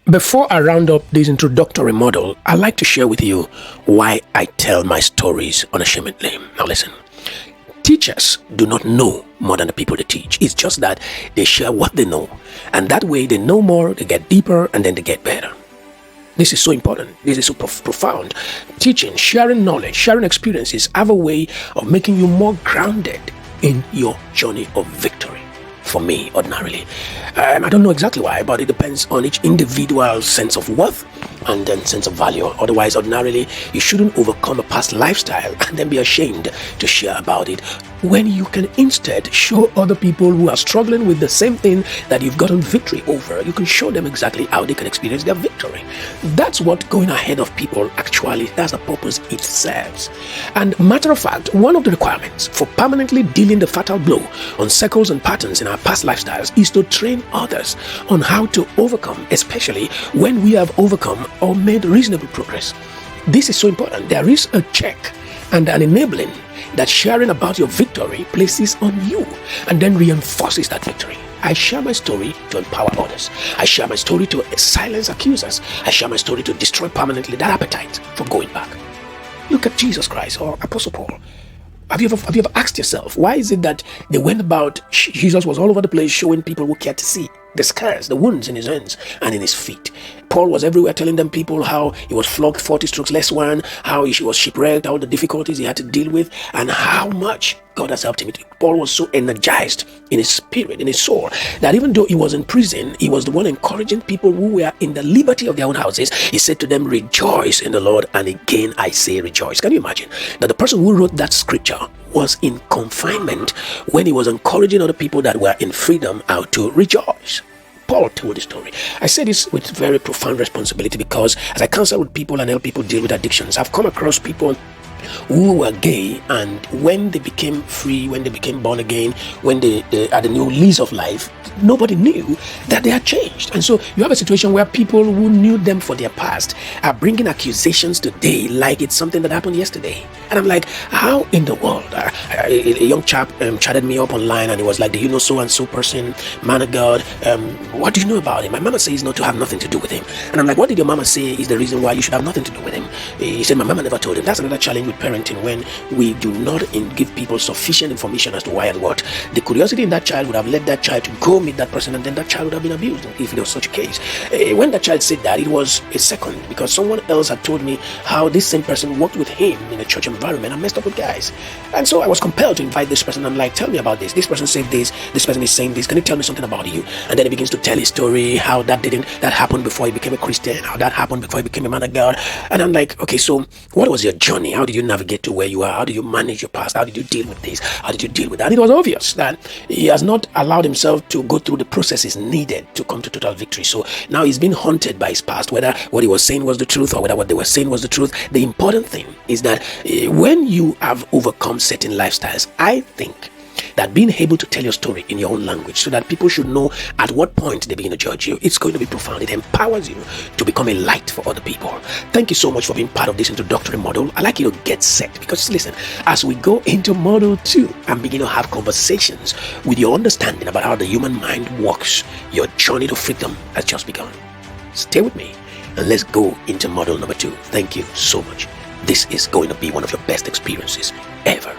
Before I round up this introductory model, I'd like to share with you why I tell my stories unashamedly. Now listen, teachers do not know more than the people they teach. It's just that they share what they know. And that way they know more, they get deeper, and then they get better. This is so important. This is so profound. Teaching, sharing knowledge, sharing experiences have a way of making you more grounded in your journey of victory. For me, ordinarily. I don't know exactly why, but it depends on each individual sense of worth and then sense of value. Otherwise, ordinarily, you shouldn't overcome a past lifestyle and then be ashamed to share about it, when you can instead show other people who are struggling with the same thing that you've gotten victory over. You can show them exactly how they can experience their victory. That's what going ahead of people actually, that's the purpose it serves. And matter of fact, one of the requirements for permanently dealing the fatal blow on circles and patterns in our past lifestyles is to train others on how to overcome, especially when we have overcome or made reasonable progress. This is so important. There is a check and an enabling that sharing about your victory places on you and then reinforces that victory. I share my story to empower others. I share my story to silence accusers. I share my story to destroy permanently that appetite for going back. Look at Jesus Christ or Apostle Paul. Have you ever asked yourself, why is it that they went about, Jesus was all over the place showing people who cared to see the scars, the wounds in his hands and in his feet. Paul was everywhere telling them people how he was flogged 40 strokes less one, how he was shipwrecked, all the difficulties he had to deal with, and how much God has helped him. Paul was so energized in his spirit, in his soul, that even though he was in prison, he was the one encouraging people who were in the liberty of their own houses. He said to them, rejoice in the Lord, and again I say rejoice. Can you imagine that the person who wrote that scripture was in confinement when he was encouraging other people that were in freedom how to rejoice? Paul told the story. I say this with very profound responsibility because as I counsel with people and help people deal with addictions, I've come across people who were gay, and when they became free, when they became born again, when they had a new lease of life, nobody knew that they had changed. And so you have a situation where people who knew them for their past are bringing accusations today like it's something that happened yesterday. And I'm like, how in the world? A young chap chatted me up online and he was like, do you know so and so person, man of God? What do you know about him? My mama says not to have nothing to do with him. And I'm like, what did your mama say is the reason why you should have nothing to do with him? He said, my mama never told him. That's another challenge with parenting, when we do not give people sufficient information as to why and what. The curiosity in that child would have led that child to go meet that person, and then that child would have been abused if there was such a case. When that child said that, it was a second, because someone else had told me how this same person worked with him in a church environment and messed up with guys. And so I was compelled to invite this person. I'm like, tell me about this. This person said this person is saying this. Can you tell me something about you? And then he begins to tell his story, how that happened before he became a Christian, how that happened before he became a man of God. And I'm like, okay, so what was your journey? How did you navigate to where you are? How did you manage your past? How did you deal with this? How did you deal with that? It was obvious that he has not allowed himself to go through the processes needed to come to total victory. So now he's been haunted by his past, whether what he was saying was the truth or whether what they were saying was the truth. The important thing is that when you have overcome certain lifestyles, I think that being able to tell your story in your own language so that people should know at what point they begin to judge you, it's going to be profound. It empowers you to become a light for other people. Thank you so much for being part of this introductory model. I'd like you to get set, because listen, as we go into model 2 and begin to have conversations with your understanding about how the human mind works, your journey to freedom has just begun. Stay with me and let's go into model number 2. Thank you so much. This is going to be one of your best experiences ever.